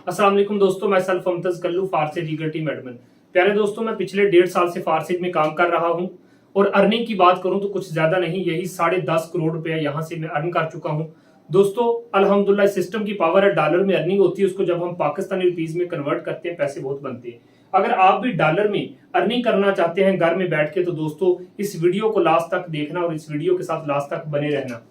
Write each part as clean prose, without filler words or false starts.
अस्सलाम वालेकुम दोस्तों, मैं सेल्फ मुमतज कल्लू फारसेज ईगर टीम एडमिन। प्यारे दोस्तों, मैं पिछले 1.5 साल से फारसेज में काम कर रहा हूं और अर्निंग की बात करूं तो कुछ ज्यादा नहीं, यही 10.5 करोड़ रुपया यहां से मैं अर्न कर चुका हूं। दोस्तों अल्हम्दुलिल्लाह, सिस्टम की पावर है। डॉलर में अर्निंग होती है, उसको जब हम पाकिस्तानी रुपीज में कन्वर्ट करते हैं पैसे बहुत बनते हैं। अगर आप भी डॉलर में अर्निंग करना चाहते हैं घर में बैठ के, तो दोस्तों इस वीडियो को लास्ट तक देखना और इस वीडियो के साथ लास्ट तक बने रहना।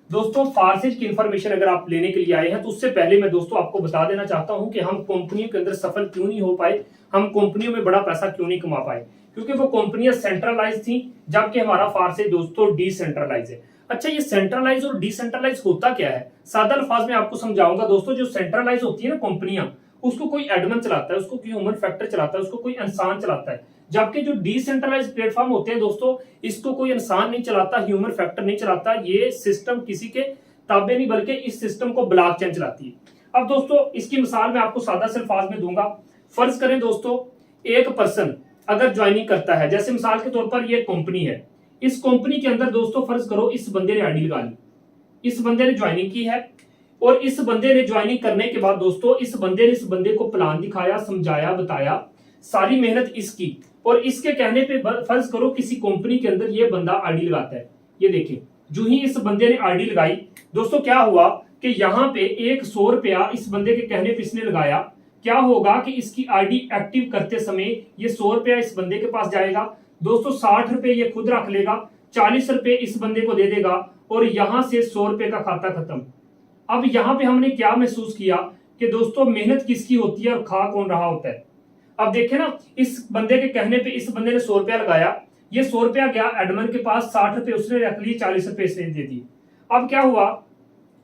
दोस्तों फारसेज की इंफॉर्मेशन अगर आप लेने के लिए आए हैं तो उससे पहले मैं दोस्तों आपको बता देना चाहता हूं कि हम कंपनियों के अंदर सफल क्यों नहीं हो पाए, हम कंपनियों में बड़ा पैसा क्यों नहीं कमा पाए। क्योंकि वो कंपनियां सेंट्रलाइज थी, जबकि हमारा फारसेज दोस्तों डिसेंट्रलाइज है। अच्छा, ये सेंट्रलाइज और डिसेंट्रलाइज होता क्या है, सादा अल्फाज में आपको समझाऊंगा। दोस्तों जो सेंट्रलाइज होती है ना कंपनियां, उसको कोई एडमिन चलाता है, उसको कोई ह्यूमन फैक्टर चलाता है, उसको कोई इंसान चलाता है। जबकि जो डिसेंट्रलाइज प्लेटफॉर्म होते हैं दोस्तों, इसको कोई इंसान नहीं चलाता, ह्यूमन फैक्टर नहीं चलाता, ये सिस्टम किसी के ताबे नहीं, बल्कि इस सिस्टम को ब्लॉकचेन चलाती है। अब दोस्तों इसकी मिसाल मैं आपको सादा से अल्फाज में दूंगा। फर्ज करें दोस्तों, एक पर्सन अगर ज्वाइनिंग करता है, जैसे मिसाल के तौर पर ये कंपनी है, इस कंपनी के अंदर दोस्तों फर्ज करो इस बंदे ने आईडी लगा ली, इस बंदे ने ज्वाइनिंग की है, और इस बंदे ने ज्वाइनिंग करने के बाद दोस्तों इस बंदे ने इस बंदे को प्लान दिखाया, समझाया, बताया, सारी मेहनत इसकी, और इसके कहने पे फर्ज करो किसी कंपनी के अंदर ये बंदा आईडी लगाता है। ये देखें, जो ही इस बंदे ने आईडी लगाई दोस्तों, क्या हुआ कि यहाँ पे 100 रुपया इस बंदे के कहने पे इसने लगाया। क्या होगा कि इसकी आईडी एक्टिव करते समय ये 100 रुपया इस बंदे के पास जाएगा। दोस्तों 60 रुपए ये खुद रख लेगा, 40 रुपए इस बंदे को दे देगा, और यहां से 100 रुपए का खाता खत्म। अब यहाँ पे हमने क्या महसूस किया कि दोस्तों मेहनत किसकी होती है और खा कौन रहा होता है। अब देखे ना, इस बंदे के कहने पे इस बंदे ने 100 रुपया लगाया, ये 100 रुपया गया एडमिन के पास, 60 रुपए उसने रख लिए, 40 रुपए इसने दे दिए। अब क्या हुआ,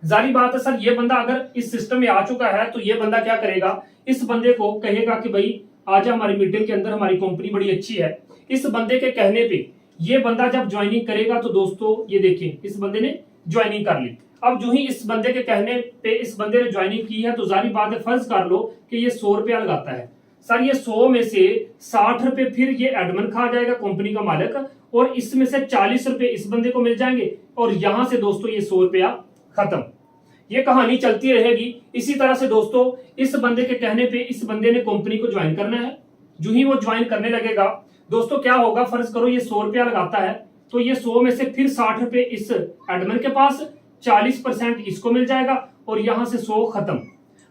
जारी बात है सर, ये बंदा अगर इस सिस्टम में आ चुका है तो ये बंदा क्या करेगा, इस बंदे को कहेगा कि भाई आजा हमारी मीटिंग के अंदर, हमारी कंपनी बड़ी अच्छी है। इस बंदे के कहने पे ये बंदा जब ज्वाइनिंग करेगा तो दोस्तों ये देखिए इस बंदे ने ज्वाइनिंग कर ली। अब जो ही इस बंदे के कहने पे इस बंदे ने ज्वाइनिंग की है, तो जारी बात है, फर्ज कर लो कि ये 100 रुपया लगाता है। सर ये 100 में से 60 रुपए फिर ये एडमिन खा जाएगा, कंपनी का मालिक, और इसमें से 40 रुपए इस बंदे को मिल जाएंगे, और यहां से दोस्तों ये 100 रुपया खत्म। ये कहानी चलती रहेगी। इसी तरह से दोस्तों इस बंदे के कहने पे इस बंदे ने कंपनी को ज्वाइन करना है। जो ही वो ज्वाइन करने लगेगा दोस्तों क्या होगा, फर्ज करो ये 100 रुपया लगाता है, तो ये 100 में से फिर 60 रुपए इस एडमिन के पास, 40% इसको मिल जाएगा, और यहां से 100 खत्म।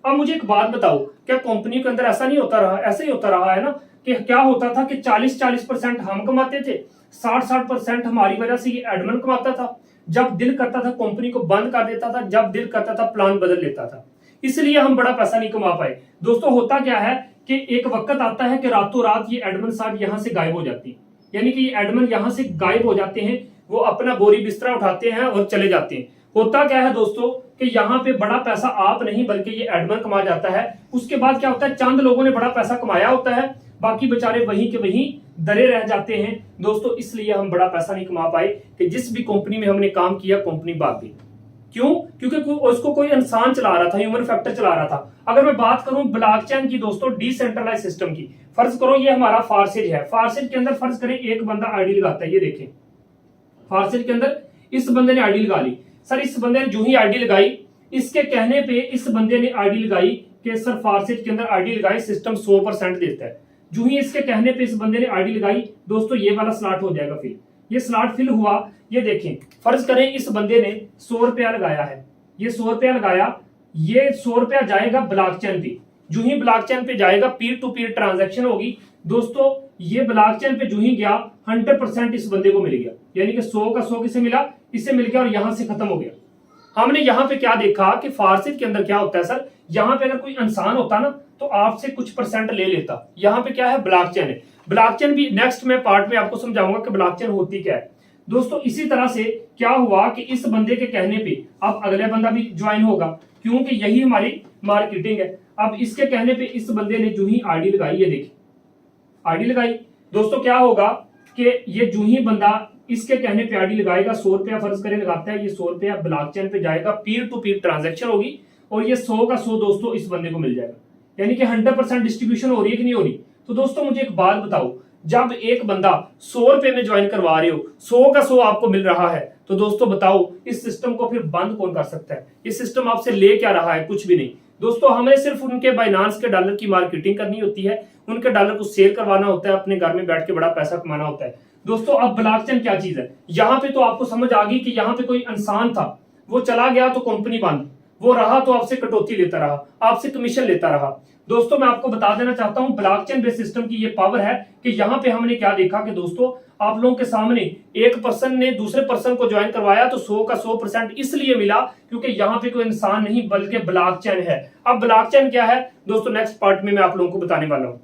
अब मुझे एक बात बताओ, क्या कंपनी के अंदर ऐसा नहीं होता रहा, ऐसा ही होता रहा है ना, कि क्या होता था कि 40% हम कमाते थे, 60% हमारी वजह से ये एडमिन कमाता था। जब दिल करता था कंपनी को बंद कर देता था, जब दिल करता था प्लान बदल लेता था, इसलिए हम बड़ा पैसा नहीं कमा पाए। दोस्तों होता क्या है कि एक वक्त आता है कि रातों रात ये एडमिन साहब यहां से गायब हो जाती है, यानी कि ये एडमिन यहां से गायब हो जाते हैं, वो अपना बोरी बिस्तरा उठाते हैं और चले जाते हैं। होता क्या है दोस्तों कि यहाँ पे बड़ा पैसा आप नहीं बल्कि ये एडमिन कमा जाता है। उसके बाद क्या होता है, चंद लोगों ने बड़ा पैसा कमाया होता है, बाकी बेचारे वहीं के वहीं दरे रह जाते हैं। दोस्तों इसलिए हम बड़ा पैसा नहीं कमा पाए कि जिस भी कंपनी में हमने काम किया कंपनी भाग गई। क्यों? क्योंकि उसको कोई इंसान चला रहा था, ह्यूमन फैक्टर चला रहा था। अगर मैं बात करूं ब्लॉकचेन की दोस्तों, डिसेंट्रलाइज सिस्टम की, फर्ज करो ये हमारा फारसेज है। फारसेज के अंदर फर्ज करें एक बंदा आईडी लगाता है, ये देखें फारसेज के अंदर इस बंदे ने आईडी लगा ली। सर इस बंदे ने जो ही आईडी लगाई, इसके कहने पे इस बंदे ने आईडी लगाई कि सर फारसेज के अंदर आईडी लगाई, सिस्टम 100% देता है। जो ही इसके कहने पे इस बंदे ने आईडी लगाई दोस्तों, ये वाला स्लॉट हो जाएगा फिल। ये स्लॉट फिल हुआ, ये देखें फर्ज करें इस बंदे ने 100 रुपया लगाया है, ये 100 रुपया लगाया, ये 100 रुपया जाएगा ब्लॉकचेन पे। जो ही ब्लॉकचेन पे जाएगा पीर टू पीर ट्रांजैक्शन होगी दोस्तों। ये ब्लॉकचेन पे जो ही गया 100% इस बंदे को मिल गया, यानी कि 100 का 100 किसे मिला, इससे मिल गया, और यहां से खत्म हो गया। हमने यहाँ पे क्या देखा कि फारसेज के अंदर क्या होता है सर, यहाँ पे अगर कोई इंसान होता ना तो आपसे कुछ % ले लेता। यहाँ पे क्या है, ब्लॉकचेन है। ब्लॉकचेन भी नेक्स्ट में पार्ट में आपको समझाऊंगा कि ब्लॉकचेन होती क्या है। दोस्तों इसी तरह से क्या हुआ कि इस बंदे के कहने पे अब अगले बंदा भी ज्वाइन होगा, क्योंकि यही हमारी मार्केटिंग है। अब इसके कहने पे इस बंदे ने जो ही आईडी लगाई, ये देखिए आईडी लगाई दोस्तों, क्या होगा कि ये जो ही बंदा इसके कहने पे आईडी लगाएगा, 100 रुपया फर्ज करे लगाता है, ये 100 रुपया ब्लॉकचेन पे जाएगा, पीर टू पीर ट्रांजैक्शन होगी, और ये 100 का 100 दोस्तों इस बंदे को मिल जाएगा, यानी कि 100% डिस्ट्रीब्यूशन हो रही है कि नहीं हो रही। तो दोस्तों मुझे एक बात बताओ, जब एक बंदा 100 रुपए में ज्वाइन करवा रहे हो, 100 का 100 आपको मिल रहा है, तो दोस्तों बताओ इस सिस्टम को फिर बंद कौन कर सकता है। ये सिस्टम आपसे ले क्या रहा है, कुछ भी नहीं। दोस्तों हमें सिर्फ उनके बाइनांस के डॉलर की मार्केटिंग करनी होती है, उनके डॉलर को सेल करवाना होता है, अपने घर में बैठ के बड़ा पैसा कमाना होता है। दोस्तों अब ब्लॉकचेन क्या चीज है, यहाँ पे तो आपको समझ आ गई कि यहाँ पे कोई इंसान था, वो चला गया तो कंपनी बंद, वो रहा तो आपसे कटौती लेता रहा, आपसे कमीशन लेता रहा। दोस्तों मैं आपको बता देना चाहता हूं ब्लॉकचेन बेस्ड सिस्टम की ये पावर है कि यहाँ पे हमने क्या देखा कि दोस्तों आप लोगों के सामने एक पर्सन ने दूसरे पर्सन को ज्वाइन करवाया तो 100 का 100% इसलिए मिला क्योंकि यहाँ पे कोई इंसान नहीं बल्कि ब्लॉकचेन है। अब ब्लॉकचेन क्या है दोस्तों नेक्स्ट पार्ट में मैं आप लोगों को बताने वाला हूं।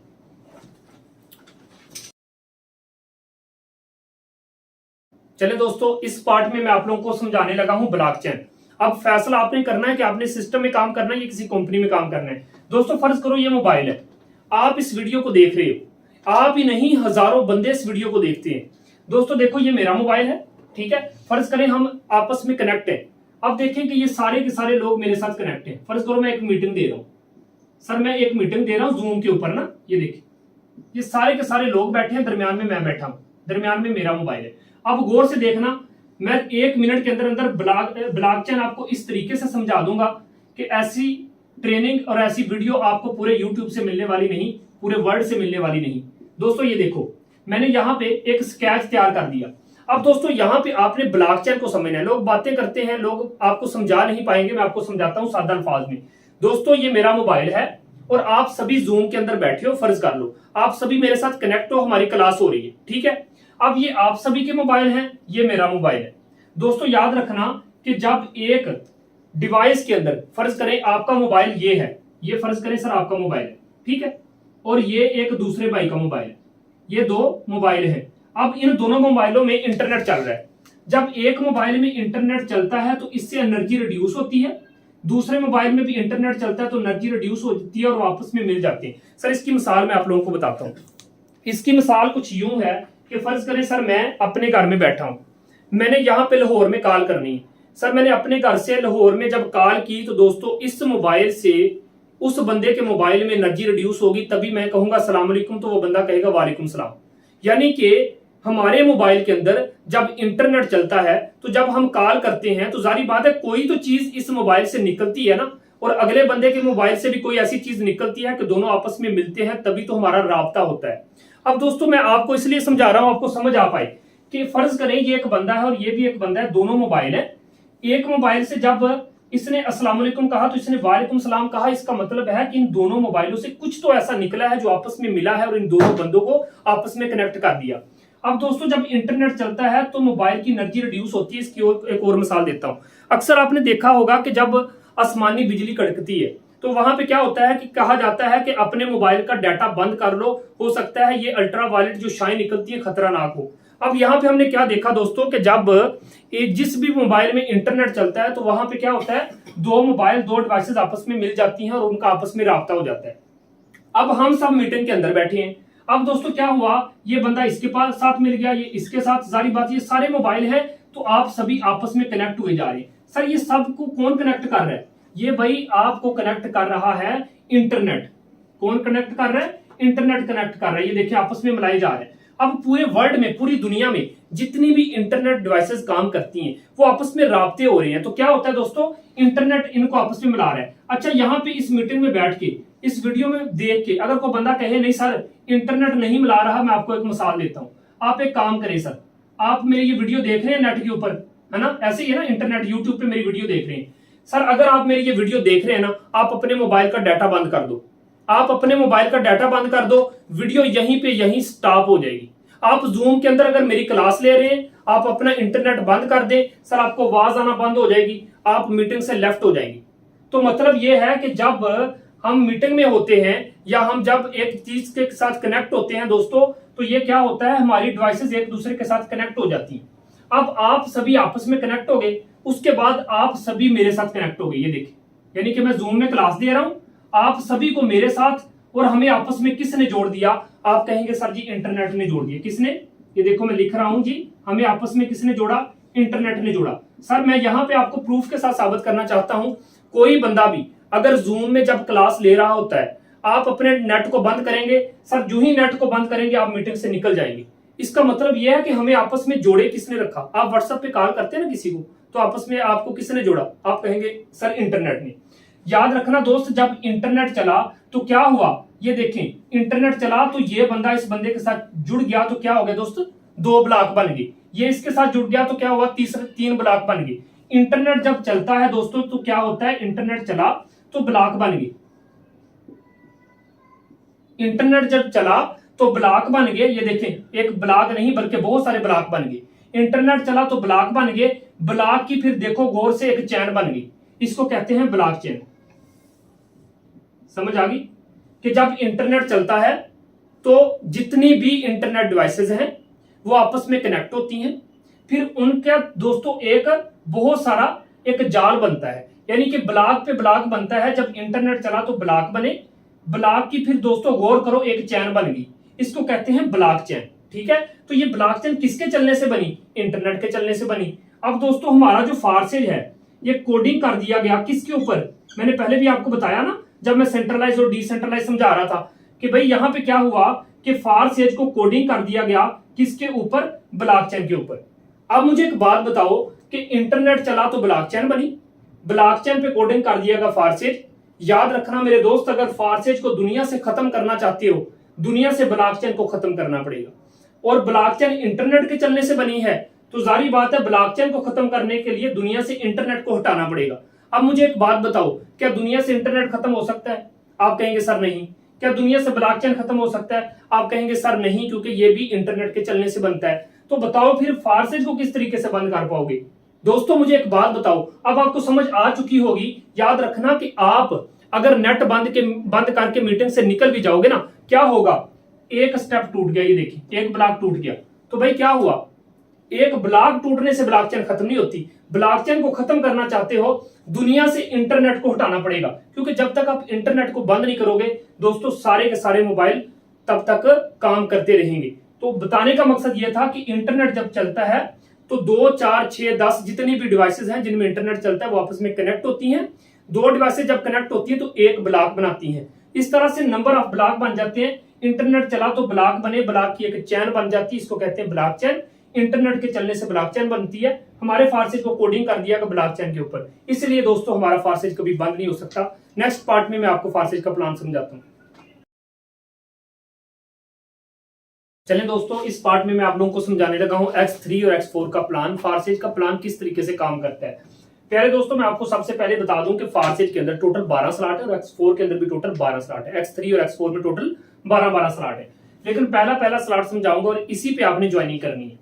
चले दोस्तों इस पार्ट में मैं आप लोगों को समझाने लगा हूं ब्लॉकचेन। अब फैसला आपने करना है कि आपने सिस्टम में काम करना है या किसी कंपनी में काम करना है। दोस्तों फर्ज करो ये मोबाइल है, आप इस वीडियो को देख रहे हो, आप ही नहीं हजारों बंदे इस वीडियो को देखते हैं। दोस्तों देखो ये मेरा मोबाइल है, ठीक है, फर्ज करें हम आपस में कनेक्ट है। अब देखें कि ये सारे के सारे लोग मेरे साथ कनेक्ट हैं। फर्ज करो मैं एक मीटिंग दे रहा हूं, सर मैं एक मीटिंग दे रहा हूं जूम के ऊपर ना, ये देखिए ये सारे के सारे लोग बैठे हैं, दरमियान में मैं बैठा हूं, दरमियान में मेरा मोबाइल है। अब गौर से देखना, मैं 1 मिनट के अंदर अंदर ब्लॉकचेन आपको इस तरीके से समझा दूंगा कि ऐसी ट्रेनिंग और ऐसी वीडियो आपको पूरे यूट्यूब से मिलने वाली नहीं, पूरे वर्ल्ड से मिलने वाली नहीं। दोस्तों ये देखो मैंने यहाँ पे एक स्केच तैयार कर दिया। अब दोस्तों यहाँ पे आपने ब्लॉकचेन को समझना है। लोग बातें करते हैं, लोग आपको समझा नहीं पाएंगे, मैं आपको समझाता हूँ सादा अल्फाज में। दोस्तों ये मेरा मोबाइल है और आप सभी जूम के अंदर बैठे हो, फर्ज कर लो आप सभी मेरे साथ कनेक्ट हो, हमारी क्लास हो रही है, ठीक है। अब ये आप सभी के मोबाइल हैं, ये मेरा मोबाइल है। दोस्तों याद रखना कि जब एक डिवाइस के अंदर फर्ज करें आपका मोबाइल ये है, ये फर्ज करें सर आपका मोबाइल है, ठीक है, और ये एक दूसरे भाई का मोबाइल है, ये 2 मोबाइल है। अब इन दोनों मोबाइलों में इंटरनेट चल रहा है। जब एक मोबाइल में इंटरनेट चलता है तो इससे एनर्जी रिड्यूस होती है, दूसरे मोबाइल में भी इंटरनेट चलता है तो एनर्जी रिड्यूस होती है और वापस में मिल जाती है। सर इसकी मिसाल मैं आप लोगों को बताता हूं। इसकी मिसाल कुछ यूं है कि फर्ज करें सर मैं अपने घर में बैठा हूं, मैंने यहां पे लाहौर में कॉल करनी है। सर मैंने अपने घर से लाहौर में जब कॉल की तो दोस्तों इस मोबाइल से उस बंदे के मोबाइल में एनर्जी रिड्यूस होगी, तभी मैं कहूंगा अस्सलाम वालेकुम तो वो बंदा कहेगा वालेकुम सलाम। यानी कि हमारे मोबाइल के अंदर जब इंटरनेट चलता है तो जब हम कॉल करते हैं तो जारी बात है कोई तो चीज इस मोबाइल से निकलती है ना, और अगले बंदे के मोबाइल से भी कोई ऐसी चीज निकलती है कि दोनों आपस में मिलते हैं, तभी तो हमारा राब्ता होता है। अब दोस्तों मैं आपको इसलिए समझा रहा हूं आपको समझ आ पाए कि फर्ज करें ये एक बंदा है और ये भी एक बंदा है, दोनों मोबाइल है। एक मोबाइल से जब इसने अस्सलाम वालेकुम कहा तो इसने वालेकुम सलाम कहा, इसका मतलब है कि इन दोनों मोबाइलों से कुछ तो ऐसा निकला है जो आपस में मिला है और इन दोनों बंदों को आपस में कनेक्ट कर दिया। अब दोस्तों जब इंटरनेट चलता है तो मोबाइल की एनर्जी रिड्यूस होती है। इसकी एक और मिसाल देता हूं। अक्सर आपने देखा होगा कि जब आसमानी बिजली कड़कती है तो वहां पे क्या होता है कि कहा जाता है कि अपने मोबाइल का डाटा बंद कर लो, हो सकता है ये अल्ट्रा वायलेट जो शाइन निकलती है खतरनाक हो। अब यहाँ पे हमने क्या देखा दोस्तों कि जब जिस भी मोबाइल में इंटरनेट चलता है तो वहां पे क्या होता है, 2 मोबाइल 2 डिवाइसेस आपस में मिल जाती हैं और उनका आपस में राब्ता हो जाता है। अब हम सब मीटिंग के अंदर बैठे हैं। अब दोस्तों क्या हुआ, ये बंदा इसके पास साथ मिल गया, ये इसके साथ, जारी बात ये सारे मोबाइल है तो आप सभी आपस में कनेक्ट हुए जा रहे हैं। सर ये सब को कौन कनेक्ट कर रहा है, ये भाई आपको कनेक्ट कर रहा है इंटरनेट। कौन कनेक्ट कर रहा है, इंटरनेट कनेक्ट कर रहा है। ये देखिए आपस में मिलाए जा रहे हैं। अब पूरे वर्ल्ड में, पूरी दुनिया में जितनी भी इंटरनेट डिवाइसेस काम करती हैं वो आपस में राब्ते हो रहे हैं। तो क्या होता है दोस्तों, इंटरनेट इनको आपस में मिला रहा है। अच्छा यहाँ पे इस मीटिंग में बैठ के, इस वीडियो में देख के अगर कोई बंदा कहे नहीं सर इंटरनेट नहीं मिला रहा, मैं आपको एक मिसाल देता हूं। आप एक काम करें सर, आप मेरी ये वीडियो देख रहे हैं नेट के ऊपर, है ना, ऐसे ही है ना, इंटरनेट यूट्यूब पे मेरी वीडियो देख रहे हैं। सर अगर आप मेरी ये वीडियो देख रहे हैं ना, आप अपने मोबाइल का डाटा बंद कर दो, आप अपने मोबाइल का डाटा बंद कर दो, वीडियो यहीं पे यहीं स्टॉप हो जाएगी। आप जूम के अंदर अगर मेरी क्लास ले रहे हैं, आप अपना इंटरनेट बंद कर दें, सर आपको आवाज आना बंद हो जाएगी, आप मीटिंग से लेफ्ट हो जाएंगी। तो मतलब ये है कि जब हम मीटिंग में होते हैं या हम जब एक चीज के साथ कनेक्ट होते हैं दोस्तों, तो ये क्या होता है, हमारी डिवाइसेस एक दूसरे के साथ कनेक्ट हो जाती हैं। अब आप सभी आपस में कनेक्ट हो गए, उसके बाद आप सभी मेरे साथ कनेक्ट हो गए। ये देखिए, यानी कि मैं जूम में क्लास दे रहा हूं, आप सभी को मेरे साथ, और हमें आपस में किसने जोड़ दिया, आप कहेंगे सर जी इंटरनेट ने जोड़ दिया। किसने, ये देखो मैं लिख रहा हूं जी, हमें आपस में किसने जोड़ा, इंटरनेट ने जोड़ा। सर मैं यहां पे आपको प्रूफ के साथ साबित करना चाहता हूं, कोई बंदा भी अगर जूम में जब क्लास ले रहा होता है, आप अपने नेट को बंद करेंगे, सर जो ही नेट को बंद करेंगे आप मीटिंग से निकल जाएंगे। इसका मतलब यह है कि हमें आपस में जोड़े किसने रखा। आप व्हाट्सएप पे कॉल करते हैं ना किसी को, तो आपस में आपको किसने जोड़ा, आप कहेंगे सर इंटरनेट ने। याद रखना दोस्त, जब इंटरनेट चला तो क्या हुआ, ये देखें इंटरनेट चला तो ये बंदा इस बंदे के साथ जुड़ गया तो क्या हो गया दोस्त, 2 ब्लॉक बन गए। ये इसके साथ जुड़ गया तो क्या हुआ, 3 ब्लॉक बन गए। इंटरनेट जब चलता है दोस्तों तो क्या होता है, इंटरनेट चला तो ब्लॉक बन गए। इंटरनेट जब चला तो ब्लॉक बन गए, ये देखें एक ब्लॉक नहीं बल्कि बहुत सारे ब्लॉक बन गए। इंटरनेट चला तो ब्लॉक बन गए, ब्लॉक की फिर देखो गौर से एक चैन बन गई, इसको कहते हैं ब्लॉक चेन। समझ आ गई कि जब इंटरनेट चलता है तो जितनी भी इंटरनेट डिवाइसेस हैं वो आपस में कनेक्ट होती हैं, फिर उनका दोस्तों एक बहुत सारा एक जाल बनता है, यानी कि ब्लॉक पे ब्लॉक बनता है। जब इंटरनेट चला तो ब्लॉक बने, ब्लॉक की फिर दोस्तों गौर करो एक चैन बन गई, इसको कहते हैं ब्लॉक चैन। ठीक है, तो ये ब्लॉक चेन किसके चलने से बनी, इंटरनेट के चलने से बनी। अब दोस्तों हमारा जो फारसेज है ये कोडिंग कर दिया गया किसके ऊपर, मैंने पहले भी आपको बताया ना जब मैं सेंट्रलाइज और डिसेंट्रलाइज समझा रहा था कि भाई यहां पे क्या हुआ कि फारसेज को कोडिंग कर दिया गया किसके ऊपर, ब्लॉकचेन के ऊपर। अब मुझे एक बात बताओ कि इंटरनेट चला तो ब्लॉकचेन बनी, ब्लॉकचेन पे कोडिंग कर दिया गया फारसेज। याद रखना मेरे दोस्त, अगर फारसेज को दुनिया से खत्म करना चाहते हो, दुनिया से ब्लॉकचेन को खत्म करना पड़ेगा। और ब्लॉकचेन इंटरनेट के चलने से बनी है तो जारी बात है ब्लॉकचेन को खत्म करने के लिए दुनिया से इंटरनेट को हटाना पड़ेगा। अब मुझे एक बात बताओ, क्या दुनिया से इंटरनेट खत्म हो सकता है, आप कहेंगे सर नहीं। क्या दुनिया से ब्लॉकचेन खत्म हो सकता है, आप कहेंगे सर नहीं, क्योंकि ये भी इंटरनेट के चलने से बनता है। तो बताओ फिर फारसेज को किस तरीके से बंद कर पाओगे। दोस्तों मुझे एक बात बताओ, अब आपको समझ आ चुकी होगी। याद रखना कि आप अगर नेट बंद करके मीटिंग से निकल भी जाओगे ना, क्या होगा, एक स्टेप टूट गया, ये देखिए एक ब्लॉक टूट गया, तो भाई क्या हुआ, एक ब्लॉक टूटने से ब्लॉकचेन खत्म नहीं होती। ब्लॉकचेन को खत्म करना चाहते हो, दुनिया से इंटरनेट को हटाना पड़ेगा, क्योंकि जब तक आप इंटरनेट को बंद नहीं करोगे दोस्तों सारे के सारे मोबाइल तब तक काम करते रहेंगे। तो बताने का मकसद यह था कि इंटरनेट जब चलता है तो 2, 4, 6, 10 जितनी भी डिवाइसेस हैं जिनमें इंटरनेट चलता है वो आपस में कनेक्ट होती हैं। 2 डिवाइसेस जब कनेक्ट होती है तो एक ब्लॉक बनाती हैं। इस तरह से नंबर ऑफ ब्लॉक बन जाते हैं। इंटरनेट चला तो ब्लॉक बने, ब्लॉक की एक चैन बन जाती है, इसको कहते हैं ब्लॉक चैन। इंटरनेट के चलने से ब्लॉक चैन बनती है। हमारे फारसेज को कोडिंग कर दिया ब्लॉक चैन के ऊपर, इसलिए दोस्तों हमारा फारसेज कभी बंद नहीं हो सकता। नेक्स्ट पार्ट में मैं आपको फारसेज का प्लान समझाता हूँ। चलें दोस्तों, इस पार्ट में मैं आप लोगों को समझाने लगा हूं X3 और X4 का प्लान, फारसेज का प्लान किस तरीके से काम करता है। प्यारे दोस्तों मैं आपको सबसे पहले बता दूं कि फारसेज के अंदर टोटल 12 स्लॉट है और X4 के अंदर भी टोटल 12 स्लॉट है। X3 और X4 में टोटल 12 स्लॉट है, लेकिन पहला स्लॉट समझाऊंगा और इसी पे आपने ज्वाइनिंग करनी है।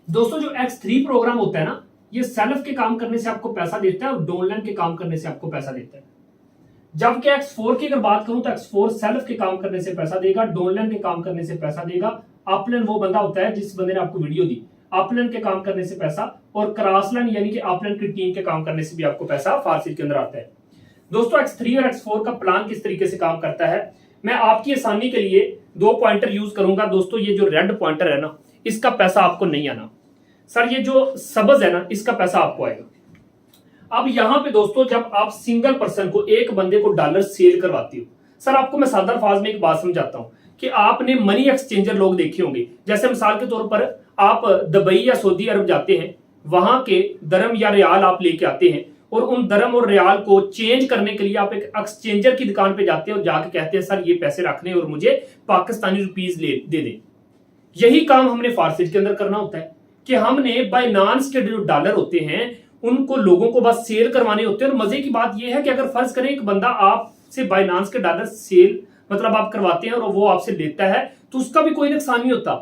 दोस्तों जो X3 प्रोग्राम होता है ना, ये सेल्फ के काम करने से आपको पैसा देता है और डाउनलाइन के काम करने से आपको पैसा देता है। जबकि X4 की अगर बात करूं तो X4 सेल्फ के काम करने से पैसा देगा, डाउनलाइन के काम करने से पैसा देगा। अपलाइन वो बंदा होता है जिस बंदे ने आपको वीडियो दी, अपलाइन के काम करने से पैसा, और क्रॉसलाइन यानी कि अपलाइन की टीम के काम करने से भी आपको पैसा फारसेज के अंदर आता है। दोस्तों X3 और X4 का प्लान किस तरीके से काम करता है, मैं आपकी आसानी के लिए 2 पॉइंटर यूज करूंगा। दोस्तों ये जो रेड पॉइंटर है ना, इसका पैसा आपको नहीं आना सर, ये जो सब्ज है ना इसका पैसा आपको आएगा। अब यहां पे दोस्तों जब आप सिंगल पर्सन को, एक बंदे को डॉलर सेल करवाती हो, सर आपको मैं सादा अल्फाज में एक बात समझाता हूं कि आपने मनी एक्सचेंजर लोग देखे होंगे। जैसे मिसाल के तौर पर आप दुबई या सऊदी अरब जाते हैं, वहां के दरम या रियाल आप लेके आते हैं और उन दरम और रियाल को चेंज करने के लिए आप एक एक्सचेंजर की दुकान पे जाते हैं और जाके कहते हैं सर ये पैसे रखने और मुझे पाकिस्तानी रुपीज दे दें। यही काम हमने फारसेज के अंदर करना होता है कि हमने बाइनांस के जो डॉलर होते हैं उनको लोगों को बस सेल करवाने होते हैं। और मजे की बात यह है कि अगर फर्ज करें एक बंदा आपसे बाइनांस के डॉलर सेल मतलब आप करवाते हैं और वो आपसे लेता है तो उसका भी कोई नुकसान नहीं होता।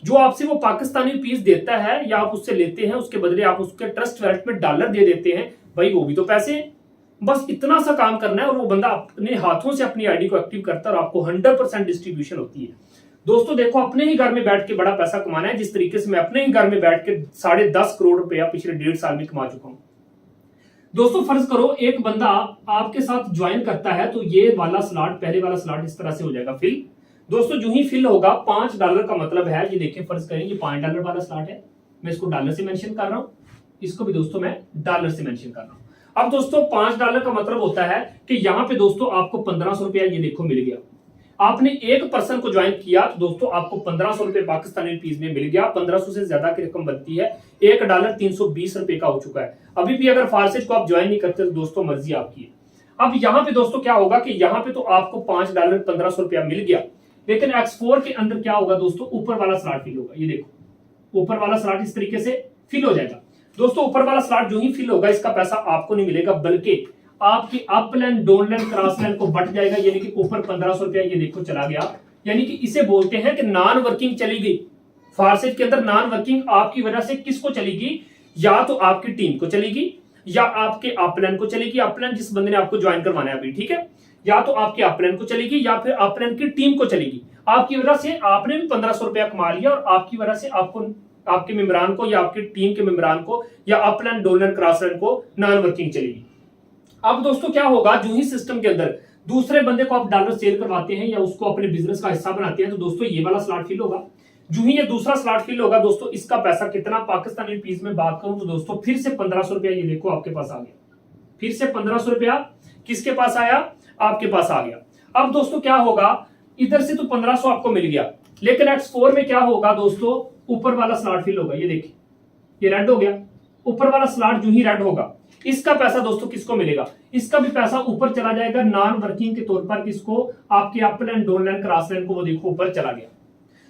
जो आपसे वो पाकिस्तानी रुपीज देता है या आप उससे लेते हैं, उसके बदले आप उसके ट्रस्ट वॉलेट में डॉलर दे देते हैं, भाई वो भी तो पैसे हैं। बस इतना सा काम करना है और वो बंदा अपने हाथों से अपनी आईडी को एक्टिव करता है और आपको 100% डिस्ट्रीब्यूशन होती है। दोस्तों देखो, अपने ही घर में बैठ के बड़ा पैसा कमाना है, जिस तरीके से मैं अपने ही घर में बैठ के 10.5 करोड़ रुपया पिछले 1.5 साल में कमा चुका हूं। दोस्तों फर्ज करो एक बंदा आपके साथ ज्वाइन करता है तो ये वाला स्लॉट, पहले वाला स्लॉट इस तरह से हो जाएगा फिल। दोस्तों जो ही फिल होगा $5 का मतलब है, ये देखिए फर्ज करें ये $5 वाला स्लॉट है, मैं इसको डॉलर से मेंशन कर रहा हूं, इसको भी दोस्तों मैं डॉलर से मेंशन कर रहा हूं। अब दोस्तों $5 का मतलब होता है कि यहां पे दोस्तों आपको 1500 रुपया ये देखो मिल गया। आपने एक पर्सन को ज्वाइन किया तो दोस्तों आपको 1500 रुपए पाकिस्तानी रुपीज में मिल गया। 1500 से ज्यादा की रकम बनती है, $1 320 रुपए का हो चुका है। अभी भी अगर फारसेज को आप ज्वाइन नहीं करते तो दोस्तों मर्जी आपकी है। अब यहाँ पे दोस्तों क्या होगा कि यहाँ पे तो आपको $5 ₹1500 मिल गया, लेकिन X4 के अंदर क्या होगा दोस्तों, ऊपर वाला स्लॉट फिल होगा। ये देखो ऊपर वाला स्लॉट इस तरीके से फिल हो जाएगा दोस्तों। ऊपर वाला स्लॉट जो ही फिल होगा इसका पैसा आपको नहीं मिलेगा, बल्कि आपकी up line, down line, cross line को बट जाएगा, यानी कि ऊपर ₹1500 ये देखो चला गया। यानी कि इसे बोलते हैं कि नॉन वर्किंग चली गई। फारसेट के अंदर नॉन वर्किंग आपकी वजह से किसको चलेगी, या तो आपकी टीम को चलेगी, या आपके अपलाइन को चलेगी। अपलाइन जिस बंदे ने आपको ज्वाइन करवाना है अभी, ठीक है, या तो आपके अपलाइन को चलेगी या फिर अपलाइन की टीम को चलेगी। आपकी वजह से आपने भी ₹1500 कमा लिया, और आपकी वजह से आपको, आपके मेंबरान को या आपकी टीम के मेंबरान को या अपलाइन, डाउनलाइन, क्रॉस लाइन को नॉन वर्किंग चलेगी। अब दोस्तों क्या होगा, जो ही सिस्टम के अंदर दूसरे बंदे को आप डॉलर सेल करवाते हैं या उसको अपने बिजनेस का हिस्सा बनाते हैं, तो दोस्तों ये वाला स्लॉट फिल होगा। जो ही ये दूसरा स्लॉट फिल होगा दोस्तों, इसका पैसा कितना, पाकिस्तानी रुपीस में बात करूं तो दोस्तों फिर से ₹1500 ये देखो आपके पास आ गया। फिर से ₹1500 किसके पास आया, आपके पास आ गया। अब दोस्तों क्या होगा, इधर से तो 1500 आपको मिल गया, लेकिन X4 में क्या होगा दोस्तों, ऊपर वाला स्लॉट फिल होगा। ये देखिए ये रेड हो गया, ऊपर वाला स्लॉट जो ही रेड होगा, इसका पैसा दोस्तों किसको मिलेगा, इसका भी पैसा ऊपर चला जाएगा नॉन वर्किंग के तौर पर। किसको, आपके अपलाइन, डाउनलाइन, क्रॉस लाइन को, वो देखो ऊपर चला गया।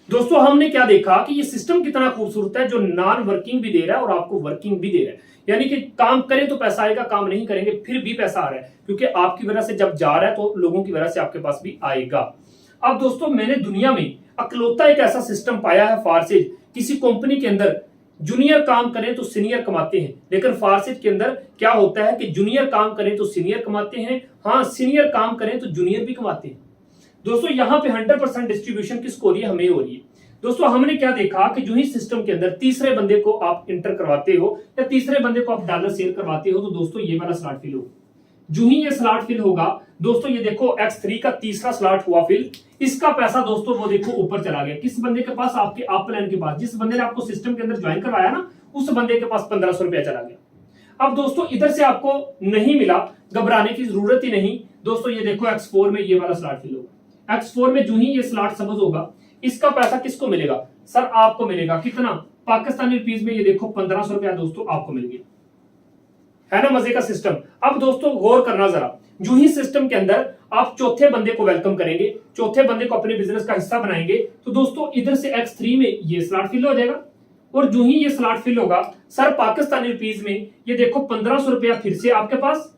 दोस्तों हमने क्या देखा कि ये सिस्टम कितना खूबसूरत है, जो नॉन वर्किंग भी दे रहा है और आपको वर्किंग भी दे रहा है। यानी कि काम करें तो पैसा आएगा, काम नहीं करेंगे फिर भी पैसा आ रहा है, क्योंकि आपकी वजह से जब जा रहा है तो लोगों की वजह से आपके पास भी आएगा। अब दोस्तों मैंने दुनिया में अकलौता एक ऐसा सिस्टम पाया है फारसेज, किसी कंपनी के अंदर जूनियर काम करें तो सीनियर कमाते हैं, लेकिन फारसेज के अंदर क्या होता है कि जूनियर काम करें तो सीनियर कमाते हैं, हाँ सीनियर काम करें तो जूनियर भी कमाते हैं। दोस्तों यहाँ पे 100% डिस्ट्रीब्यूशन किसको हो रही है, हमें हो रही है। दोस्तों हमने क्या देखा कि जो ही सिस्टम के अंदर तीसरे बंदे को आप इंटर करवाते हो या तीसरे बंदे को आप डॉलर सेल करवाते हो, तो दोस्तों ये वाला स्लॉट फिल होगा। जो ही ये स्लॉट फिल होगा दोस्तों, ये देखो X3 का तीसरा स्लॉट हुआ फिल, इसका पैसा दोस्तों वो देखो ऊपर चला गया। किस बंदे के पास, आपके अपलाइन के पास, जिस बंदे ने आपको सिस्टम के अंदर ज्वाइन करवाया ना, उस बंदे के पास ₹1500 चला गया। अब दोस्तों इधर से आपको नहीं मिला, घबराने की जरूरत ही नहीं दोस्तों। ये देखो X4 में ये वाला स्लॉट फिल होगा। X4 में जो ही ये स्लॉट समझ होगा, इसका पैसा किसको मिलेगा, सर आपको मिलेगा। कितना, पाकिस्तानी रुपीस में ये देखो ₹1500 दोस्तों आपको मिल गया, है ना मजे का सिस्टम। अब दोस्तों गौर करना जरा, जो ही सिस्टम के अंदर आप चौथे बंदे को वेलकम करेंगे, चौथे बंदे को अपने बिजनेस का हिस्सा बनाएंगे, तो दोस्तों इधर से X3 में ये स्लॉट फिल हो जाएगा। और जो ही ये स्लॉट फिल होगा सर, पाकिस्तानी रुपीस में ये देखो ₹1500 फिर से आपके पास,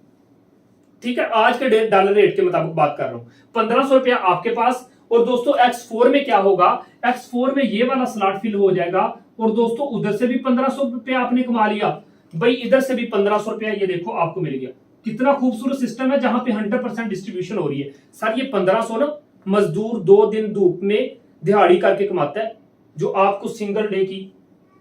ठीक है, आज के डॉलर रेट के मुताबिक बात कर रहा हूं, ₹1500 आपके पास। और दोस्तों X4 में क्या होगा, X4 में ये वाला स्लॉट फिल हो जाएगा, और दोस्तों उधर से भी ₹1500 आपने कमा लिया भाई, इधर से भी ₹1500 ये देखो आपको मिल गया। कितना खूबसूरत सिस्टम है, जहां पे 100% डिस्ट्रीब्यूशन हो रही है। सर ये 1500 ना मजदूर 2 दिन धूप में दिहाड़ी करके कमाता है, जो आपको सिंगल डे की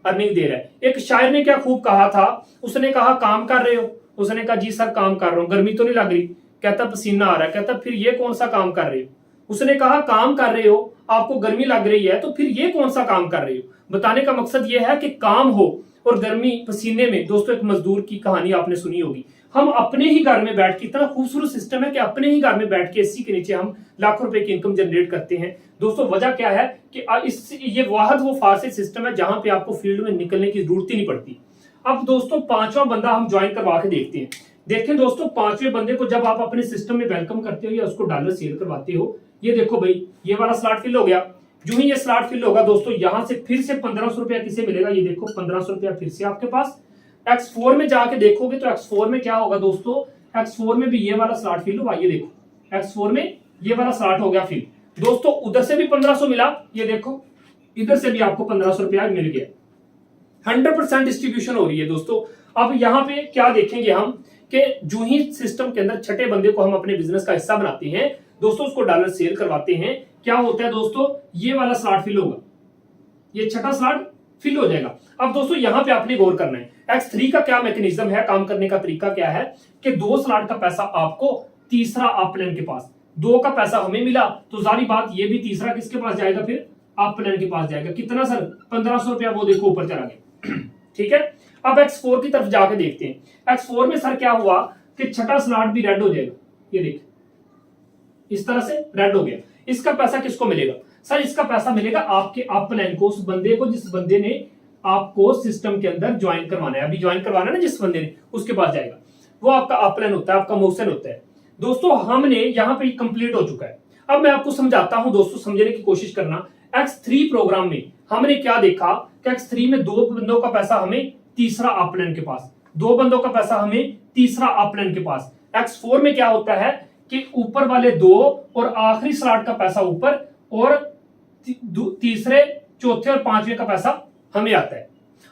अर्निंग दे रहा है। एक शायर ने क्या खूब कहा था, उसने कहा काम कर रहे हो, उसने कहा जी सर काम कर रहा हूं, गर्मी तो नहीं लग रही, कहता पसीना आ रहा है, कहता फिर ये कौन सा काम कर रहे हो। उसने कहा काम कर रहे हो, आपको गर्मी लग रही है, तो फिर ये कौन सा काम कर रहे हो। बताने का मकसद ये है कि काम हो और गर्मी पसीने में, दोस्तों एक मजदूर की कहानी आपने सुनी होगी। हम अपने ही घर में बैठ के, इतना खूबसूरत सिस्टम है कि अपने ही घर में बैठ के एसी के नीचे हम लाखों रुपए की इनकम जनरेट करते हैं। दोस्तों वजह क्या है कि ये वाहद वो फारसी सिस्टम है जहां पे आपको फील्ड में निकलने की जरूरत ही नहीं पड़ती। अब दोस्तों पांचवा बंदा हम ज्वाइन करवा के देखते हैं। देखें दोस्तों, पांचवें बंदे को जब आप अपने सिस्टम में वेलकम करते हो या उसको डॉलर सेल करवाते हो, ये देखो भाई ये वाला स्लॉट फिल हो गया। जो ही ये स्लॉट फिल होगा दोस्तों, यहां से फिर से ₹1500 किसे मिलेगा, ये देखो ₹1500 फिर से आपके पास। X4 में जाके देखोगे तो X4 में क्या होगा दोस्तों, X4 में भी ये वाला स्लॉट फिल हुआ। ये देखो X4 में ये वाला स्लॉट हो गया फिल दोस्तों, उधर से भी 1500 मिला, ये देखो इधर से भी आपको ₹1500 मिल गया। 100% डिस्ट्रीब्यूशन हो रही है दोस्तों। अब यहाँ पे क्या देखेंगे हम कि जो ही सिस्टम के अंदर छठे बंदे को हम अपने बिजनेस का हिस्सा बनाते हैं दोस्तों, उसको डॉलर सेल करवाते हैं, क्या होता है दोस्तों, ये वाला स्लॉट फिल होगा, ये छठा स्लॉट फिल हो जाएगा। अब दोस्तों यहाँ पे आपने गौर करना है, X3 का क्या मैकेनिज्म है, काम करने का तरीका क्या है कि 2 स्लॉट का पैसा आपको, तीसरा अपलाइन के पास, 2 का पैसा हमें मिला, तो जारी बात ये भी तीसरा किसके पास जाएगा, फिर अपलाइन के पास जाएगा। कितना सर, ₹1500, वो देखो ऊपर चला गया। ठीक है, अब X4 की तरफ जाके देखते हैं। X4 में सर क्या हुआ कि छठा स्लॉट भी रेड हो जाएगा, ये देखिए इस तरह से रेड हो गया। इसका पैसा किसको मिलेगा, सर इसका पैसा मिलेगा आपके अपलाइन को, उस बंदे को जिस बंदे ने आपको सिस्टम के अंदर ज्वाइन करवाना है, अभी ज्वाइन करवाना है ना जिस बंदे ने, उसके पास जाएगा। वो आपका अपलाइन होता है, आपका मोशन होता है। दोस्तों हमने यहां पे कंप्लीट हो चुका है। अब मैं आपको समझाता हूं दोस्तों, समझने की कोशिश करना। X3 प्रोग्राम में हमने क्या देखा कि X3 में दो बंदों का पैसा हमें, तीसरा अपलाइन के पास, दो बंदों का पैसा हमें, तीसरा अपलाइन के पास। X4 में क्या होता है कि ऊपर वाले दो और आखिरी स्लॉट का पैसा ऊपर, और तीसरे, चौथे और पांचवें का पैसा हमें आता है।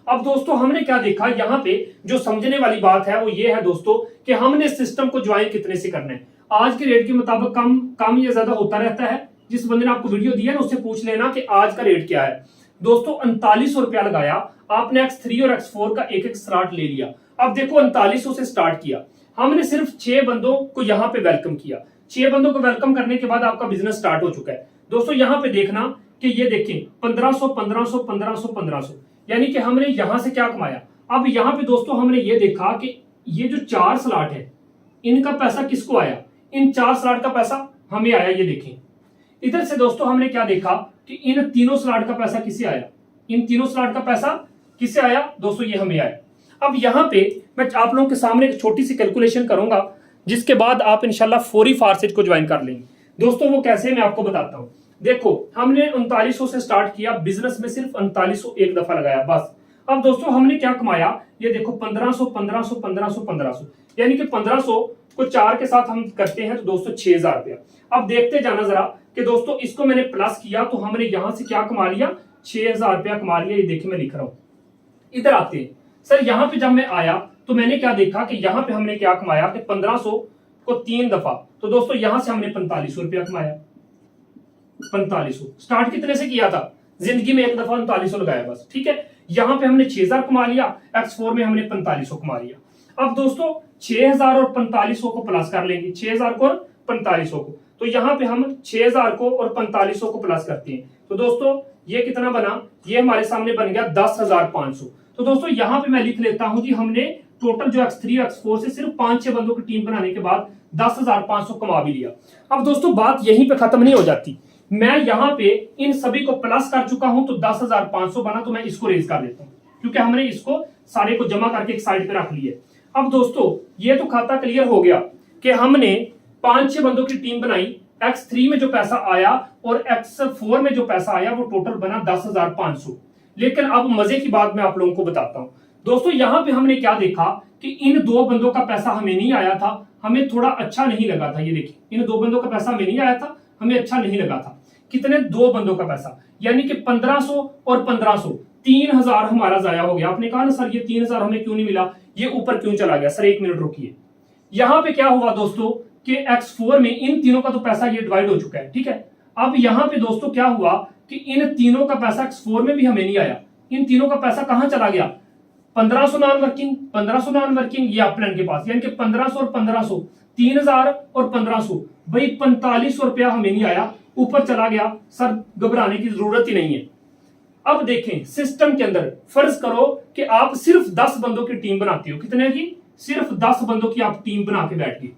अब दोस्तों हमने क्या देखा, यहां पे जो समझने वाली बात है वो ये है दोस्तों कि हमने सिस्टम को ज्वाइन कितने से करना है। आज के रेट के मुताबिक कम या ज्यादा होता रहता है। जिस बंदे ने आपको वीडियो दिया ना उससे पूछ लेना कि आज का रेट क्या है। दोस्तों 3900 रुपया लगाया आपने, X3 और X4 का एक एक स्लॉट ले लिया। अब देखो 3900 से स्टार्ट किया हमने, सिर्फ 6 बंदों को यहां पे वेलकम किया। 6 बंदों को वेलकम करने के बाद आपका बिजनेस स्टार्ट हो चुका है। दोस्तों यहां पे देखना कि ये देखें 1500 1500 1500 1500, यानी कि हमने यहां से क्या कमाया। अब यहां पे दोस्तों हमने ये देखा कि ये जो 4 स्लॉट है इनका पैसा किसको आया, इन 4 स्लॉट का पैसा हमें आया। ये देखें इधर से दोस्तों हमने क्या देखा कि इन तीनों स्लॉट का पैसा किसे आया, इन तीनों स्लॉट का पैसा किसे आया दोस्तों, ये हमें आया। अब यहां पे मैं आप लोगों के सामने एक छोटी सी कैलकुलेशन करूंगा, जिसके बाद आप इंशाल्लाह फौरी फारसेज को ज्वाइन कर लेंगे। दोस्तों वो कैसे मैं आपको बताता हूं। देखो हमने 3900 से स्टार्ट किया, बिजनेस में सिर्फ 3900 एक दफा लगाया बस। अब दोस्तों हमने क्या कमाया, ये देखो 1500 1500 1500 1500, यानी कि 1500 को 4 के साथ हम करते हैं तो दोस्तों 6000 रुपया। अब देखते जाना जरा कि दोस्तों इसको मैंने प्लस किया तो हमने यहां से क्या कमा लिया, 6000 रुपया कमा लिया। ये देखिए मैं लिख रहा हूं, इधर आते हैं सर। यहां पे जब मैं आया तो मैंने क्या देखा कि यहां पे हमने क्या कमाया कि 1500 को 3 दफा, तो दोस्तों यहां से हमने 4500 रुपया कमाया। 4500 स्टार्ट कितने से किया था, जिंदगी में एक दफा 3900 लगाया बस, ठीक है। यहां पे हमने 6000 कमा लिया, X4 में हमने 4500 कमा लिया। अब दोस्तों 6000 और 4500 को प्लस कर लेंगे, 6000 को और 4500 को, तो यहां पे हम 6000 को और 4500 को प्लस करते हैं तो दोस्तों ये कितना बना, ये हमारे सामने बन गया 10,500। तो दोस्तों यहां पे मैं लिख लेता हूं कि हमने टोटल जो X3 X4 से सिर्फ 5-6 बंदों की टीम बनाने के बाद 10,500 कमा भी लिया। अब दोस्तों बात यहीं पे खत्म नहीं हो जाती, मैं यहां पे इन सभी को प्लस कर चुका हूं तो 10,500 बना, तो मैं इसको रेज कर देता हूं क्योंकि हमने इसको सारे को जमा करके एक साइड पे रख लिया। अब दोस्तों ये तो खाता क्लियर हो गया कि हमने 5-6 बंदों की टीम बनाई, X3 में जो पैसा आया और X4 में जो पैसा आया वो टोटल बना 10,500। लेकिन अब मजे की बात मैं आप लोगों को बताता हूं। दोस्तों यहां पे हमने क्या देखा कि इन 2 बंदों का पैसा हमें नहीं आया था, हमें थोड़ा अच्छा नहीं लगा था। ये देखिए इन 2 बंदों का पैसा हमें नहीं आया था, हमें अच्छा नहीं लगा था। कितने, 2 बंदों का पैसा, यानी कि 1500 और 1500, 3000 हमारा जाया हो गया। आपने कहा ना सर ये 3000 हमें क्यों नहीं मिला, ये ऊपर क्यों चला गया। सर 1 मिनट रुकिए, यहां पे क्या हुआ दोस्तों कि X4 में इन तीनों का तो पैसा ये डिवाइड हो चुका है, ठीक है। अब यहां पे दोस्तों क्या हुआ कि इन तीनों का पैसा X4 में भी हमें नहीं आया, इन तीनों का पैसा कहां चला गया, 1500 नॉन वर्किंग, 1500 नॉन वर्किंग, ये अपलाइन के पास, यानी कि 1500 और 1500, 3000 और 1500, भाई 4500 रुपया हमें नहीं आया, ऊपर चला गया। सर घबराने की जरूरत ही नहीं है। अब देखें सिस्टम के अंदर फर्ज करो कि आप सिर्फ 10 बंदों की टीम बनाते हो, कितने की, सिर्फ 10 बंदों की आप टीम बना के बैठ गए।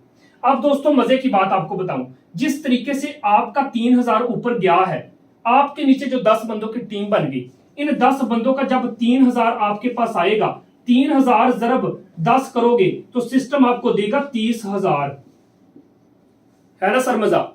अब दोस्तों मजे की बात आपको बताऊं, जिस तरीके से आपका 3000 ऊपर गया है, आपके नीचे जो 10 बंदों की टीम बन गई, इन 10 बंदों का जब 3000 आपके पास आएगा, 3000 ज़रब 10 करोगे तो सिस्टम आपको देगा 30,000, है ना सर मजा।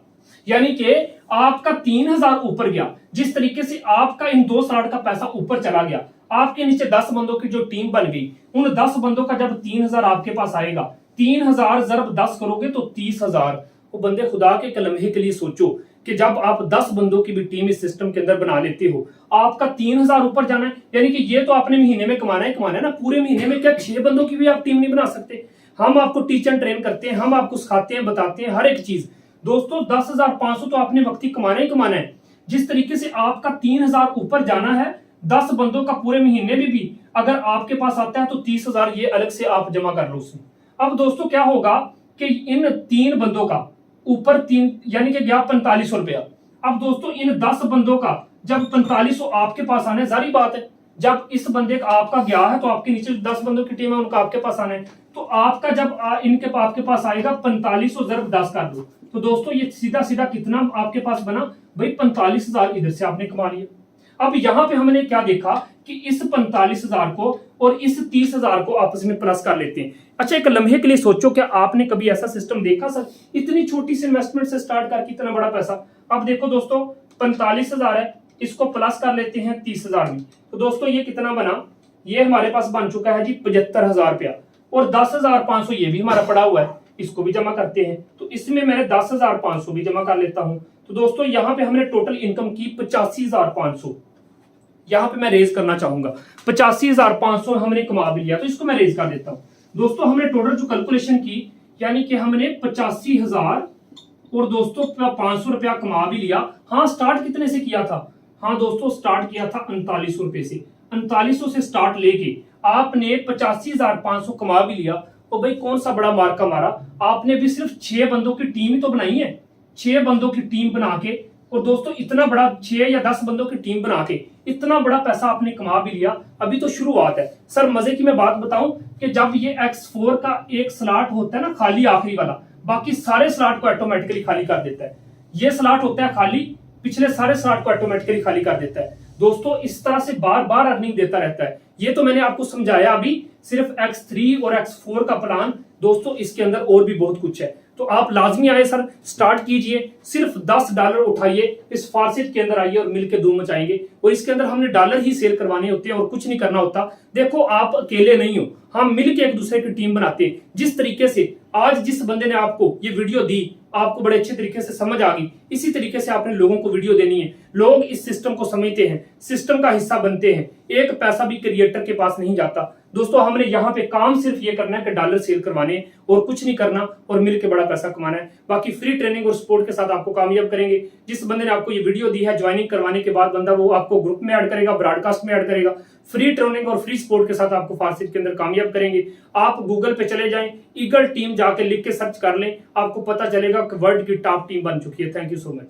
यानी कि आपका 3000 ऊपर गया, जिस तरीके से आपका इन 2 स्लॉट का पैसा ऊपर चला गया, आपके नीचे 10 बंदों की जो टीम बन गई, उन 10 बंदों का जब 3000 आपके पास आएगा, 3000 ज़रब 10 करोगे तो 30,000। वो बंदे खुदा के लम्हे के लिए सोचो कि जब आप 10 बंदों की भी टीम इस सिस्टम के अंदर बना लेते हो, आपका 3000 ऊपर जाना है। यानी कि ये तो आपने महीने में कमाना है ना, पूरे महीने में क्या 6 बंदों की भी आप टीम नहीं बना सकते। हम आपको टीच एंड ट्रेन करते हैं, हम आपको सिखाते हैं, बताते हैं हर एक चीज। दोस्तों 10,500 तो आपने वक्त ही कमाना है। जिस तरीके से आपका 3000 ऊपर जाना है, 10 बंदों का पूरे महीने में भी अगर आपके पास आता है तो 30,000 ये अलग से आप जमा कर लो उसमें। अब दोस्तों क्या होगा कि इन 3 बंदों का ऊपर 3 यानी कि गया 4500 रुपया। अब दोस्तों इन 10 बंदों का जब 4500 आपके पास आने, जारी बात है जब इस बंदे का आपका गया है तो आपके नीचे 10 बंदों की टीम है उनका आपके पास आना है, तो आपका जब इनके आपके पास आएगा 4500 ज़रब 10 कर दो, तो दोस्तों ये सीधा सीधा कितना आपके पास बना भाई 45,000 इधर से आपने कमा लिया। अब यहां पे हमने क्या देखा कि कि इस 45,000 को और इस 30,000 को आपस में प्लस कर लेते हैं। अच्छा, एक लम्हे के लिए सोचो, क्या आपने कभी ऐसा सिस्टम देखा सर, इतनी छोटी सी इन्वेस्टमेंट से स्टार्ट करके इतना बड़ा पैसा। अब देखो दोस्तों, 45,000 है, इसको प्लस कर लेते हैं 30,000 में, तो दोस्तों ये कितना बना, ये हमारे पास बन चुका है जी 75,000 रुपया, और 10,500 ये भी हमारा पड़ा हुआ है, इसको भी जमा करते हैं। तो इसमें मैंने 10,500 भी जमा कर लेता हूं। तो दोस्तों यहाँ पे हमने टोटल इनकम की 85,500, यहाँ पे मैं रेज करना चाहूंगा। 85,500 हमने कमा भी लिया, तो इसको मैं रेज कर देता हूँ। दोस्तों हमने टोटल जो कैलकुलेशन की, यानी कि हमने 85,000 और दोस्तों 500 रुपया कमा भी लिया। हाँ, स्टार्ट कितने से किया था, हाँ दोस्तों स्टार्ट किया था 3900 रुपए से। 3900 से स्टार्ट लेके आपने 85,500 कमा भी लिया। और भाई कौन सा बड़ा मार्का मारा, आपने भी सिर्फ 6 बंदों की टीम ही तो बनाई है। 6 बंदों की टीम बना के, और दोस्तों इतना बड़ा 6 या 10 बंदों की टीम बना के इतना बड़ा पैसा आपने कमा भी लिया। अभी तो शुरुआत है सर। मजे की मैं बात बताऊं कि जब ये X4 का एक स्लॉट होता है ना खाली, आखिरी वाला, बाकी सारे स्लॉट को ऑटोमेटिकली खाली कर देता है। ये स्लॉट होता है खाली, पिछले सारे स्लॉट को ऑटोमेटिकली खाली कर देता है। दोस्तों इस तरह से बार बार अर्निंग देता रहता है। ये तो मैंने आपको समझाया अभी सिर्फ X3 और X4 का प्लान। दोस्तों इसके अंदर और भी बहुत कुछ है, तो आप लाजमी आए सर, स्टार्ट कीजिए। सिर्फ $10 उठाइए, इस फार्सिट के अंदर आइए और मिलकर धूम मचाएंगे। और इसके अंदर हमने डॉलर ही सेल करवाने होते हैं और कुछ नहीं करना होता। देखो आप अकेले नहीं हो, हम मिलकर एक दूसरे की टीम बनाते हैं। जिस तरीके से आज जिस बंदे ने आपको ये वीडियो दी, आपको बड़े अच्छे तरीके से समझ आ गई, इसी तरीके से आपने लोगों को वीडियो देनी है। लोग इस सिस्टम को समझते हैं, सिस्टम का हिस्सा बनते हैं। एक पैसा भी क्रिएटर के पास नहीं जाता। दोस्तों हमने यहाँ पे काम सिर्फ ये करना है कि डॉलर सेल करवाने और कुछ नहीं करना, और मिलकर बड़ा पैसा कमाना है। बाकी फ्री ट्रेनिंग और सपोर्ट के साथ आपको कामयाब करेंगे। जिस बंदे ने आपको ये वीडियो दी है, ज्वाइनिंग करवाने के बाद बंदा वो आपको ग्रुप में ऐड करेगा, ब्रॉडकास्ट में ऐड करेगा। फ्री ट्रेनिंग और फ्री सपोर्ट के साथ आपको फार्सिट के अंदर कामयाब करेंगे। आप गूगल पे चले जाएं, ईगल टीम जाके लिख के सर्च कर लें, आपको पता चलेगा कि वर्ल्ड की टॉप टीम बन चुकी है। Thank you so much.